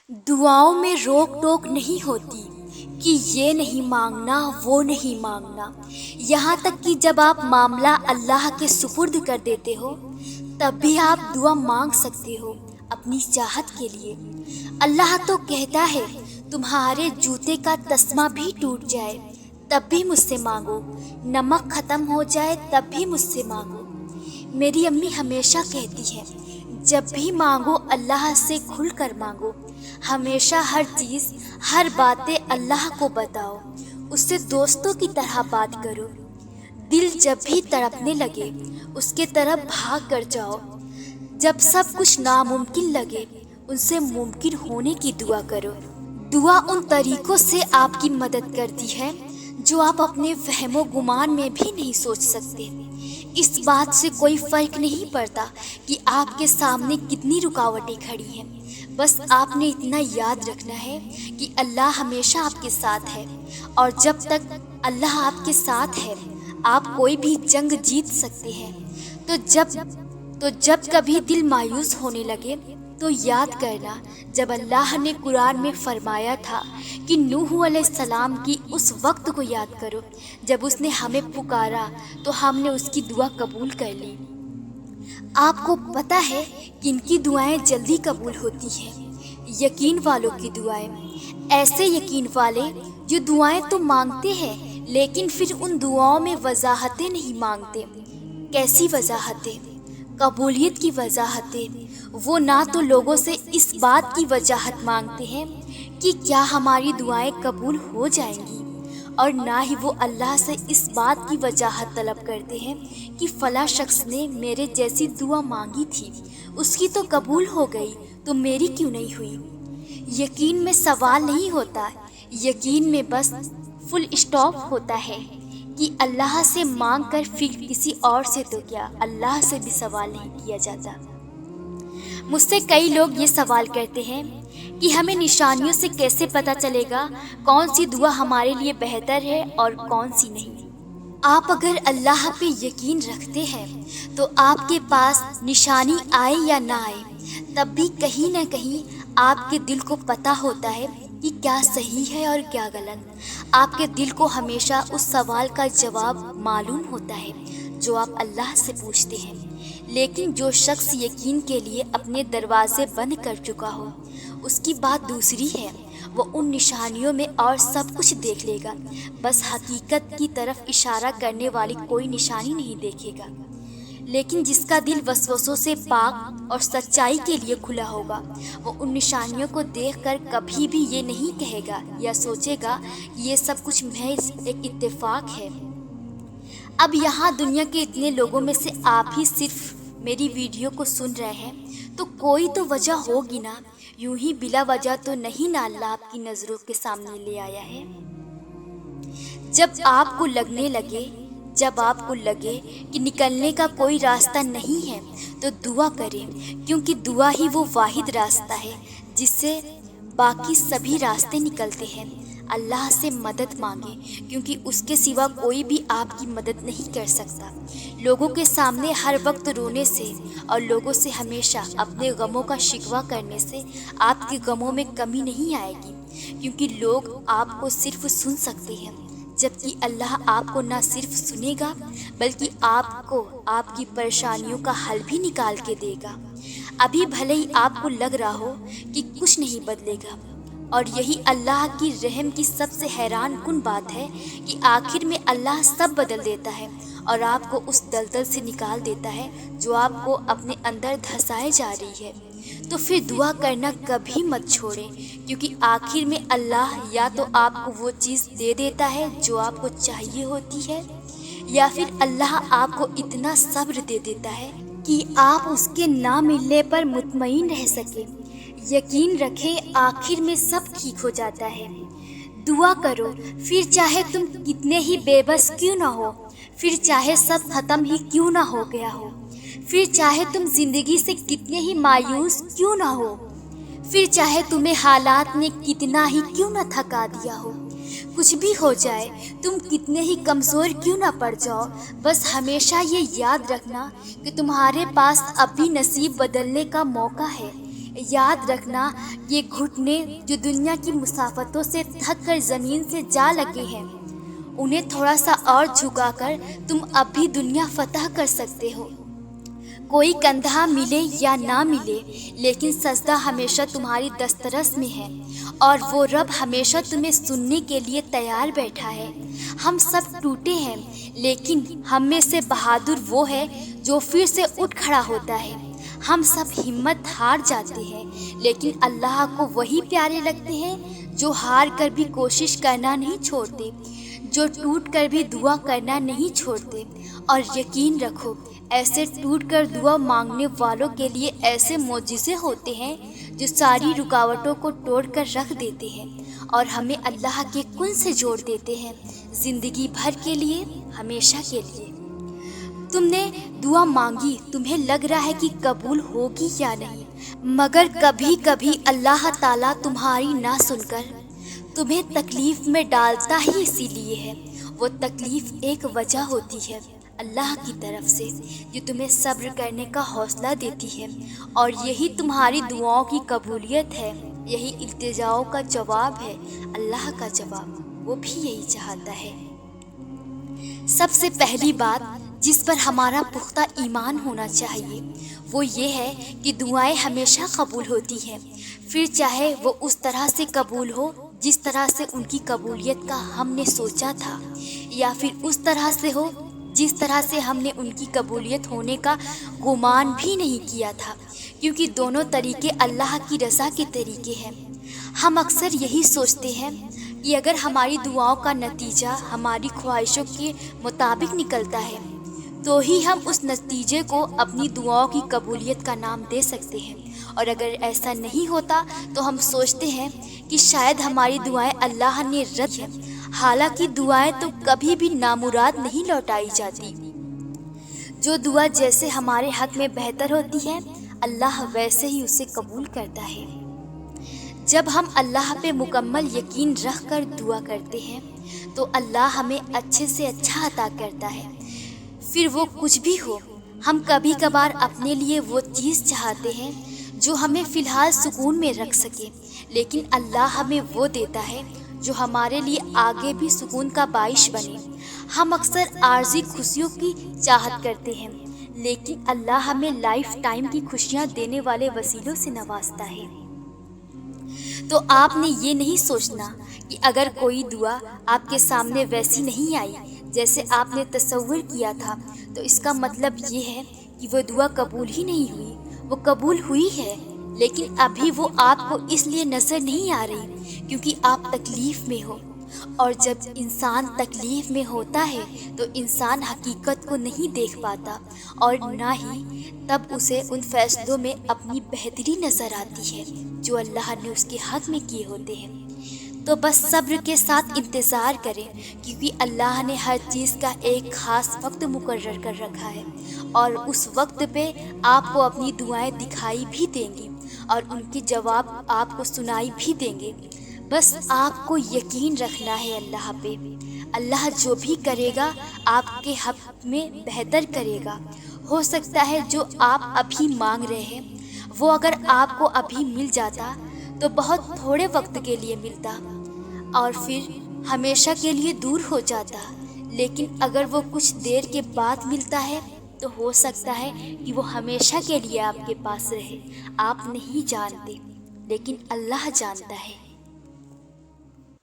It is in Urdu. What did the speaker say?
دعاؤں میں روک ٹوک نہیں ہوتی کہ یہ نہیں مانگنا وہ نہیں مانگنا، یہاں تک کہ جب آپ معاملہ اللہ کے سپرد کر دیتے ہو تب بھی آپ دعا مانگ سکتے ہو اپنی چاہت کے لیے۔ اللہ تو کہتا ہے تمہارے جوتے کا تسمہ بھی ٹوٹ جائے تب بھی مجھ سے مانگو، نمک ختم ہو جائے تب بھی مجھ سے مانگو۔ میری امی ہمیشہ کہتی ہے جب بھی مانگو اللہ سے کھل کر مانگو، ہمیشہ ہر چیز ہر باتیں اللہ کو بتاؤ، اس سے دوستوں کی طرح بات کرو۔ دل جب بھی تڑپنے لگے اس کے طرف بھاگ کر جاؤ، جب سب کچھ ناممکن لگے ان سے ممکن ہونے کی دعا کرو۔ دعا ان طریقوں سے آپ کی مدد کرتی ہے جو آپ اپنے وہم و گمان میں بھی نہیں سوچ سکتے۔ اس بات سے کوئی فرق نہیں پڑتا کہ آپ کے سامنے کتنی رکاوٹیں کھڑی ہیں، بس آپ نے اتنا یاد رکھنا ہے کہ اللہ ہمیشہ آپ کے ساتھ ہے، اور جب تک اللہ آپ کے ساتھ ہے آپ کوئی بھی جنگ جیت سکتے ہیں۔ تو جب کبھی دل مایوس ہونے لگے تو یاد کرنا جب اللہ نے قرآن میں فرمایا تھا کہ نوح علیہ السلام کی اس وقت کو یاد کرو جب اس نے ہمیں پکارا تو ہم نے اس کی دعا قبول کر لی۔ آپ کو پتہ ہے کن کی دعائیں جلدی قبول ہوتی ہیں؟ یقین والوں کی دعائیں۔ ایسے یقین والے جو دعائیں تو مانگتے ہیں لیکن پھر ان دعاؤں میں وضاحتیں نہیں مانگتے۔ کیسی وضاحتیں؟ قبولیت کی وضاحتیں۔ وہ نہ تو لوگوں سے اس بات کی وضاحت مانگتے ہیں کہ کیا ہماری دعائیں قبول ہو جائیں گی، اور نہ ہی وہ اللہ سے اس بات کی وضاحت طلب کرتے ہیں کہ فلاں شخص نے میرے جیسی دعا مانگی تھی، اس کی تو قبول ہو گئی تو میری کیوں نہیں ہوئی۔ یقین میں سوال نہیں ہوتا، یقین میں بس فل اسٹاپ ہوتا ہے کہ اللہ سے مانگ کر پھر کسی اور سے تو کیا، اللہ سے بھی سوال نہیں کیا جاتا۔ مجھ سے کئی لوگ یہ سوال کرتے ہیں کہ ہمیں نشانیوں سے کیسے پتہ چلے گا کون سی دعا ہمارے لیے بہتر ہے اور کون سی نہیں۔ آپ اگر اللہ پہ یقین رکھتے ہیں تو آپ کے پاس نشانی آئے یا نہ آئے تب بھی کہیں نہ کہیں آپ کے دل کو پتہ ہوتا ہے کہ کیا صحیح ہے اور کیا غلط۔ آپ کے دل کو ہمیشہ اس سوال کا جواب معلوم ہوتا ہے جو آپ اللہ سے پوچھتے ہیں۔ لیکن جو شخص یقین کے لیے اپنے دروازے بند کر چکا ہو اس کی بات دوسری ہے، وہ ان نشانیوں میں اور سب کچھ دیکھ لے گا، بس حقیقت کی طرف اشارہ کرنے والی کوئی نشانی نہیں دیکھے گا۔ لیکن جس کا دل وسوسوں سے پاک اور سچائی کے لیے کھلا ہوگا وہ ان نشانیوں کو دیکھ کر کبھی بھی یہ نہیں کہے گا یا سوچے گا کہ یہ سب کچھ محض ایک اتفاق ہے۔ اب یہاں دنیا کے اتنے لوگوں میں سے آپ ہی صرف میری ویڈیو کو سن رہے ہیں تو کوئی تو وجہ ہوگی نا، یوں ہی بلا وجہ تو نہیں نا اللہ آپ کی نظروں کے سامنے لے آیا ہے۔ جب آپ کو لگے کہ نکلنے کا کوئی راستہ نہیں ہے تو دعا کریں، کیونکہ دعا ہی وہ واحد راستہ ہے جس سے باقی سبھی راستے نکلتے ہیں۔ اللہ سے مدد مانگیں کیونکہ اس کے سوا کوئی بھی آپ کی مدد نہیں کر سکتا۔ لوگوں کے سامنے ہر وقت رونے سے اور لوگوں سے ہمیشہ اپنے غموں کا شکوہ کرنے سے آپ کے غموں میں کمی نہیں آئے گی، کیونکہ لوگ آپ کو صرف سن سکتے ہیں، جبکہ اللہ آپ کو نہ صرف سنے گا بلکہ آپ کو آپ کی پریشانیوں کا حل بھی نکال کے دے گا۔ ابھی بھلے ہی آپ کو لگ رہا ہو کہ کچھ نہیں بدلے گا، اور یہی اللہ کی رحم کی سب سے حیران کن بات ہے کہ آخر میں اللہ سب بدل دیتا ہے اور آپ کو اس دلدل سے نکال دیتا ہے جو آپ کو اپنے اندر دھسائے جا رہی ہے۔ تو پھر دعا کرنا کبھی مت چھوڑیں، کیونکہ آخر میں اللہ یا تو آپ کو وہ چیز دے دیتا ہے جو آپ کو چاہیے ہوتی ہے، یا پھر اللہ آپ کو اتنا صبر دے دیتا ہے کہ آپ اس کے نہ ملنے پر مطمئن رہ سکیں۔ یقین رکھیں آخر میں سب ٹھیک ہو جاتا ہے۔ دعا کرو، پھر چاہے تم کتنے ہی بے بس کیوں نہ ہو، پھر چاہے سب ختم ہی کیوں نہ ہو گیا ہو، پھر چاہے تم زندگی سے کتنے ہی مایوس کیوں نہ ہو، پھر چاہے تمہیں حالات نے کتنا ہی کیوں نہ تھکا دیا ہو، کچھ بھی ہو جائے، تم کتنے ہی کمزور کیوں نہ پڑ جاؤ، بس ہمیشہ یہ یاد رکھنا کہ تمہارے پاس اب بھی نصیب بدلنے کا موقع ہے۔ یاد رکھنا یہ گھٹنے جو دنیا کی مسافتوں سے تھک کر زمین سے جا لگے ہیں، انہیں تھوڑا سا اور جھکا کر تم اب بھی دنیا فتح کر سکتے ہو۔ کوئی کندھا ملے یا نہ ملے، لیکن سجدہ ہمیشہ تمہاری دسترس میں ہے، اور وہ رب ہمیشہ تمہیں سننے کے لیے تیار بیٹھا ہے۔ ہم سب ٹوٹے ہیں، لیکن ہم میں سے بہادر وہ ہے جو پھر سے اٹھ کھڑا ہوتا ہے۔ ہم سب ہمت ہار جاتے ہیں، لیکن اللہ کو وہی پیارے لگتے ہیں جو ہار کر بھی کوشش کرنا نہیں چھوڑتے، جو ٹوٹ کر بھی دعا کرنا نہیں چھوڑتے۔ اور یقین رکھو، ایسے ٹوٹ کر دعا مانگنے والوں کے لیے ایسے معجزے ہوتے ہیں جو ساری رکاوٹوں کو توڑ کر رکھ دیتے ہیں اور ہمیں اللہ کے کن سے جوڑ دیتے ہیں، زندگی بھر کے لیے، ہمیشہ کے لیے۔ تم نے دعا مانگی، تمہیں لگ رہا ہے کہ قبول ہوگی یا نہیں، مگر کبھی کبھی اللہ تعالیٰ تمہاری نہ سن کر تمہیں تکلیف میں ڈالتا ہی اسی لیے ہے۔ وہ تکلیف ایک وجہ ہوتی ہے اللہ کی طرف سے، جو تمہیں صبر کرنے کا حوصلہ دیتی ہے، اور یہی تمہاری دعاؤں کی قبولیت ہے، یہی التجاؤں کا جواب ہے۔ اللہ کا جواب وہ بھی یہی چاہتا ہے۔ سب سے پہلی بات جس پر ہمارا پختہ ایمان ہونا چاہیے وہ یہ ہے کہ دعائیں ہمیشہ قبول ہوتی ہیں، پھر چاہے وہ اس طرح سے قبول ہو جس طرح سے ان کی قبولیت کا ہم نے سوچا تھا، یا پھر اس طرح سے ہو جس طرح سے ہم نے ان کی قبولیت ہونے کا گمان بھی نہیں کیا تھا، کیونکہ دونوں طریقے اللہ کی رضا کے طریقے ہیں۔ ہم اکثر یہی سوچتے ہیں کہ اگر ہماری دعاؤں کا نتیجہ ہماری خواہشوں کے مطابق نکلتا ہے تو ہی ہم اس نتیجے کو اپنی دعاؤں کی قبولیت کا نام دے سکتے ہیں، اور اگر ایسا نہیں ہوتا تو ہم سوچتے ہیں کہ شاید ہماری دعائیں اللہ نے رد ہیں، حالانکہ دعائیں تو کبھی بھی نامراد نہیں لوٹائی جاتی۔ جو دعا جیسے ہمارے حق میں بہتر ہوتی ہے، اللہ ویسے ہی اسے قبول کرتا ہے۔ جب ہم اللہ پہ مکمل یقین رکھ کر دعا کرتے ہیں تو اللہ ہمیں اچھے سے اچھا عطا کرتا ہے، پھر وہ کچھ بھی ہو۔ ہم کبھی کبھار اپنے لیے وہ چیز چاہتے ہیں جو ہمیں فی الحال سکون میں رکھ سکے، لیکن اللہ ہمیں وہ دیتا ہے جو ہمارے لیے آگے بھی سکون کا باعث بنے۔ ہم اکثر عارضی خوشیوں کی چاہت کرتے ہیں، لیکن اللہ ہمیں لائف ٹائم کی خوشیاں دینے والے وسیلوں سے نوازتا ہے۔ تو آپ نے یہ نہیں سوچنا کہ اگر کوئی دعا آپ کے سامنے ویسی نہیں آئی جیسے آپ نے تصور کیا تھا تو اس کا مطلب یہ ہے کہ وہ دعا قبول ہی نہیں ہوئی۔ وہ قبول ہوئی ہے، لیکن ابھی وہ آپ کو اس لیے نظر نہیں آ رہی کیونکہ آپ تکلیف میں ہو، اور جب انسان تکلیف میں ہوتا ہے تو انسان حقیقت کو نہیں دیکھ پاتا، اور نہ ہی تب اسے ان فیصلوں میں اپنی بہتری نظر آتی ہے جو اللہ نے اس کے حق میں کیے ہوتے ہیں۔ تو بس صبر کے ساتھ انتظار کریں، کیونکہ اللہ نے ہر چیز کا ایک خاص وقت مقرر کر رکھا ہے، اور اس وقت پہ آپ کو اپنی دعائیں دکھائی بھی دیں گی اور ان کے جواب آپ کو سنائی بھی دیں گے۔ بس آپ کو یقین رکھنا ہے اللہ پہ۔ اللہ جو بھی کرے گا آپ کے حق میں بہتر کرے گا۔ ہو سکتا ہے جو آپ ابھی مانگ رہے ہیں وہ اگر آپ کو ابھی مل جاتا تو بہت تھوڑے وقت کے لیے ملتا اور پھر ہمیشہ کے لیے دور ہو جاتا، لیکن اگر وہ کچھ دیر کے بعد ملتا ہے تو ہو سکتا ہے کہ وہ ہمیشہ کے لیے آپ کے پاس رہے۔ آپ نہیں جانتے، لیکن اللہ جانتا ہے۔